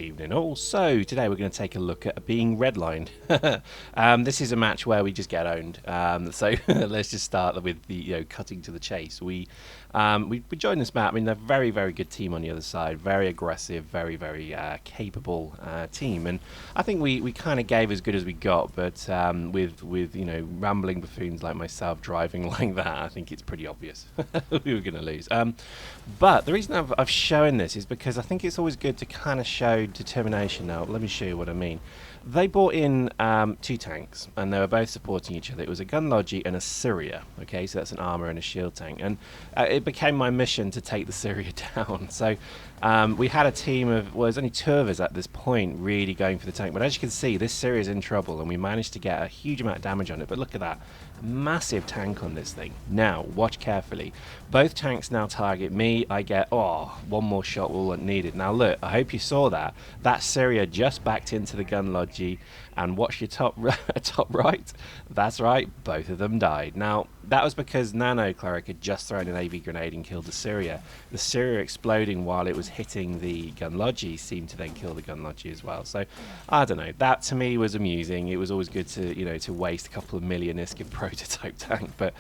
Evening all. So today we're going to take a look at being redlined. This is a match where we just get owned. So let's just start with the cutting to the chase. We joined this map. I mean, they're a very, very good team on the other side. Very aggressive, very, very capable team. And I think we kind of gave as good as we got. But with rambling buffoons like myself driving like that, I think it's pretty obvious we were going to lose. But the reason I've shown this is because I think it's always good to kind of show determination. Now, let me show you what I mean. They brought in 2 tanks, and they were both supporting each other. It was a Gunlogi and a Syria. Okay, so that's an armor and a shield tank. And it became my mission to take the Syria down. So we had a team of, well, there's only 2 of us at this point really going for the tank. But as you can see, this Syria is in trouble, and we managed to get a huge amount of damage on it. But look at that. Massive tank on this thing. Now, watch carefully. Both tanks now target me. I get, one more shot all needed. Now look, I hope you saw that. That Syria just backed into the Gunlogi, and watch your top right. That's right, both of them died. Now, that was because Nano Cleric had just thrown an AV grenade and killed the Syria. The Syria exploding while it was hitting the Gunlogi seemed to then kill the Gunlogi as well. So, I don't know. That to me was amusing. It was always good to, to waste a couple of million ISK prototype tank. But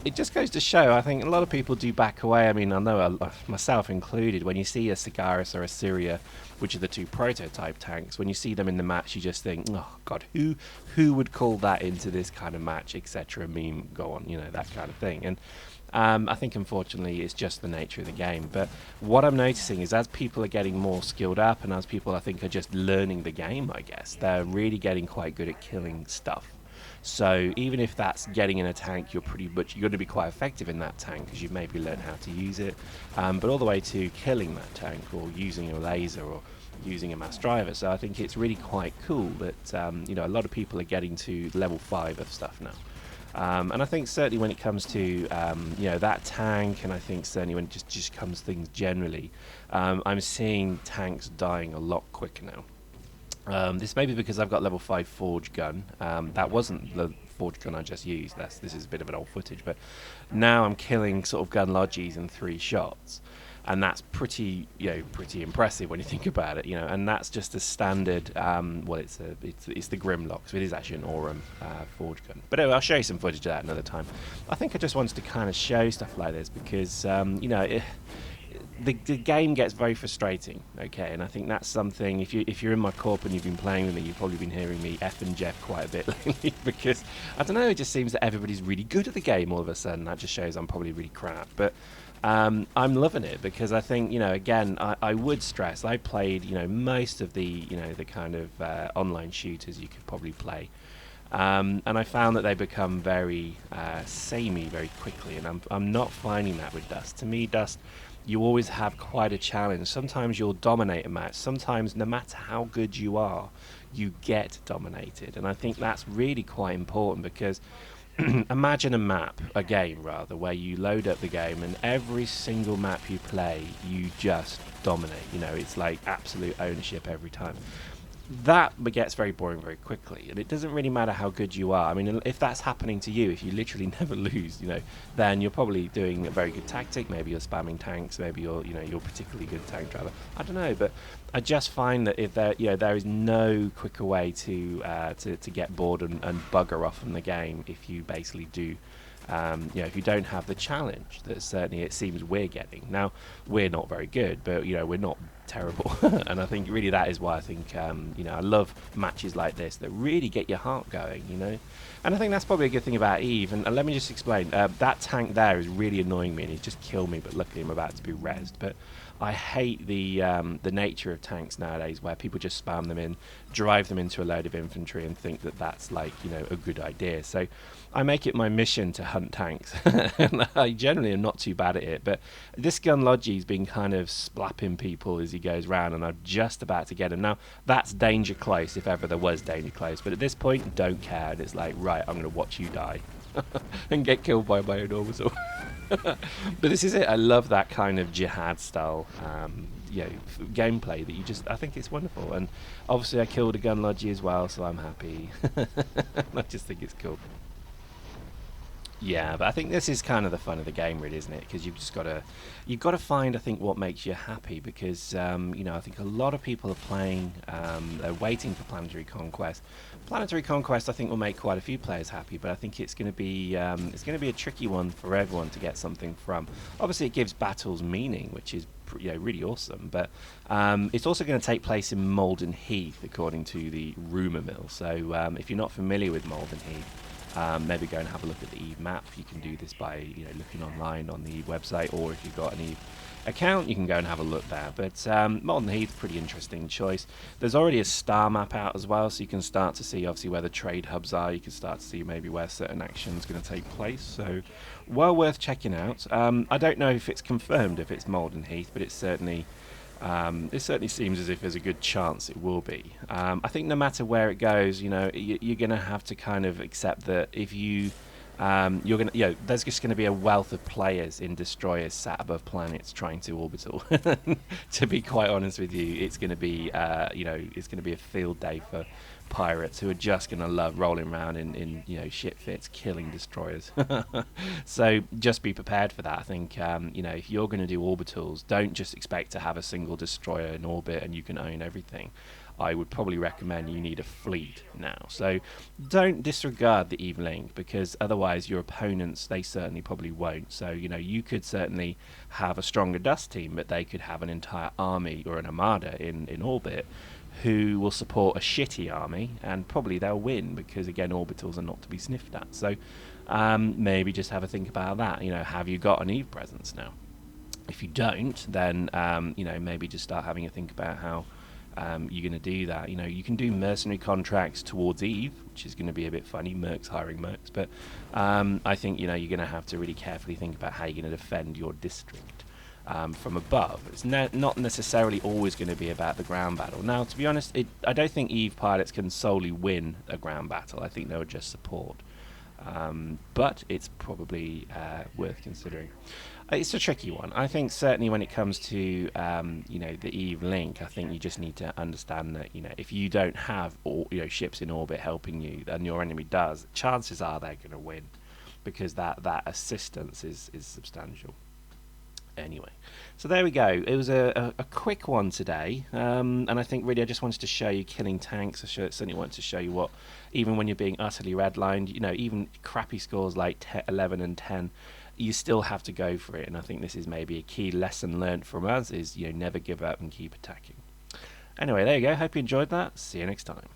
it just goes to show, I think a lot of people do back away. I mean, I know myself included, when you see a Cigaris or a Syria, which are the 2 prototype tanks, when you see them in the match, you just think, oh god, who would call that into this kind of match, etc. Meme, go on, that kind of thing. And I think unfortunately it's just the nature of the game. But what I'm noticing is as people are getting more skilled up, and as people I think are just learning the game, I guess, they're really getting quite good at killing stuff. So even if that's getting in a tank, you're going to be quite effective in that tank because you've maybe learned how to use it. But all the way to killing that tank, or using a laser, or using a mass driver. So I think it's really quite cool that a lot of people are getting to level 5 of stuff now. And I think certainly when it comes to that tank, and I think certainly when it just comes things generally, I'm seeing tanks dying a lot quicker now. This may be because I've got level 5 forge gun. That wasn't the forge gun I just used. This is a bit of an old footage, but now I'm killing sort of Gunlogis in 3 shots. And that's pretty impressive when you think about it, and that's just a standard. It's the Grimlock, so it is actually an Aurum forge gun. But anyway, I'll show you some footage of that another time. I think I just wanted to kind of show stuff like this because the game gets very frustrating, okay, and I think that's something. If you're in my corp and you've been playing with me, you've probably been hearing me F and Jeff quite a bit lately because I don't know. It just seems that everybody's really good at the game all of a sudden. That just shows I'm probably really crap, but. I'm loving it because I think, again, I would stress I played, most of the, the kind of online shooters you could probably play. And I found that they become very samey very quickly, and I'm not finding that with Dust. To me, Dust, you always have quite a challenge. Sometimes you'll dominate a match. Sometimes, no matter how good you are, you get dominated. And I think that's really quite important because imagine a game rather, where you load up the game and every single map you play, you just dominate. It's like absolute ownership every time. That gets very boring very quickly, and it doesn't really matter how good you are. I mean, if that's happening to you, if you literally never lose, then you're probably doing a very good tactic. Maybe you're spamming tanks. Maybe you're particularly good tank driver. I don't know, but I just find that if there is no quicker way to get bored and bugger off from the game if you basically do. If you don't have the challenge that certainly it seems we're getting. Now, we're not very good, but, we're not terrible. And I think really that is why I think, I love matches like this that really get your heart going, And I think that's probably a good thing about Eve. And let me just explain. That tank there is really annoying me, and he's just killed me, but luckily I'm about to be rezzed. But I hate the nature of tanks nowadays, where people just spam them in, drive them into a load of infantry, and think that that's like a good idea. So I make it my mission to hunt tanks, and I generally am not too bad at it. But this Gunlogi's been kind of splapping people as he goes round, and I'm just about to get him. Now that's danger close, if ever there was danger close. But at this point, don't care. And it's like, right, I'm going to watch you die and get killed by my own orbital. But this is it. I love that kind of jihad style gameplay that I think it's wonderful. And obviously I killed a Gunlogi as well, so I'm happy. I just think it's cool. Yeah, but I think this is kind of the fun of the game, really, isn't it? Because you've got to find, I think, what makes you happy. Because you know, I think a lot of people are playing, they're waiting for Planetary Conquest. Planetary Conquest, I think, will make quite a few players happy, but I think it's going to be a tricky one for everyone to get something from. Obviously, it gives battles meaning, which is really awesome. But it's also going to take place in Malden Heath, according to the rumor mill. So if you're not familiar with Malden Heath, maybe go and have a look at the Eve map. You can do this by looking online on the Eve website, or if you've got an Eve account, you can go and have a look there. But Malden Heath, pretty interesting choice. There's already a star map out as well, so you can start to see obviously where the trade hubs are. You can start to see maybe where certain action's going to take place. So well worth checking out. I don't know if it's confirmed if it's Malden Heath, but it certainly seems as if there's a good chance it will be. I think no matter where it goes, you're going to have to kind of accept that if you're going to, there's just going to be a wealth of players in destroyers sat above planets trying to orbital. To be quite honest with you, it's going to be, it's going to be a field day for pirates who are just going to love rolling around in shit fits, killing destroyers. So just be prepared for that. I think if you're going to do orbitals, don't just expect to have a single destroyer in orbit and you can own everything. I would probably recommend you need a fleet now. So don't disregard the Eve Link, because otherwise your opponents, they certainly probably won't. So you could certainly have a stronger dust team, but they could have an entire army or an armada in orbit who will support a shitty army, and probably they'll win, because again, orbitals are not to be sniffed at. So maybe just have a think about that. Have you got an Eve presence now? If you don't, then maybe just start having a think about how you're going to do that. You can do mercenary contracts towards Eve, which is going to be a bit funny, mercs hiring mercs, but I think you're going to have to really carefully think about how you're going to defend your district from above. It's not necessarily always going to be about the ground battle. Now, to be honest, I don't think Eve pilots can solely win a ground battle. I think they'll just support. But it's probably worth considering. It's a tricky one. I think certainly when it comes to the Eve Link, I think you just need to understand that if you don't have ships in orbit helping you, and your enemy does, chances are they're going to win, because that assistance is substantial. Anyway, so there we go. It was a quick one today, and I think really I just wanted to show you killing tanks. I certainly wanted to show you what, even when you're being utterly redlined, even crappy scores like 11 and 10, you still have to go for it. And I think this is maybe a key lesson learned from us, is never give up and keep attacking. Anyway, there you go. Hope you enjoyed that. See you next time.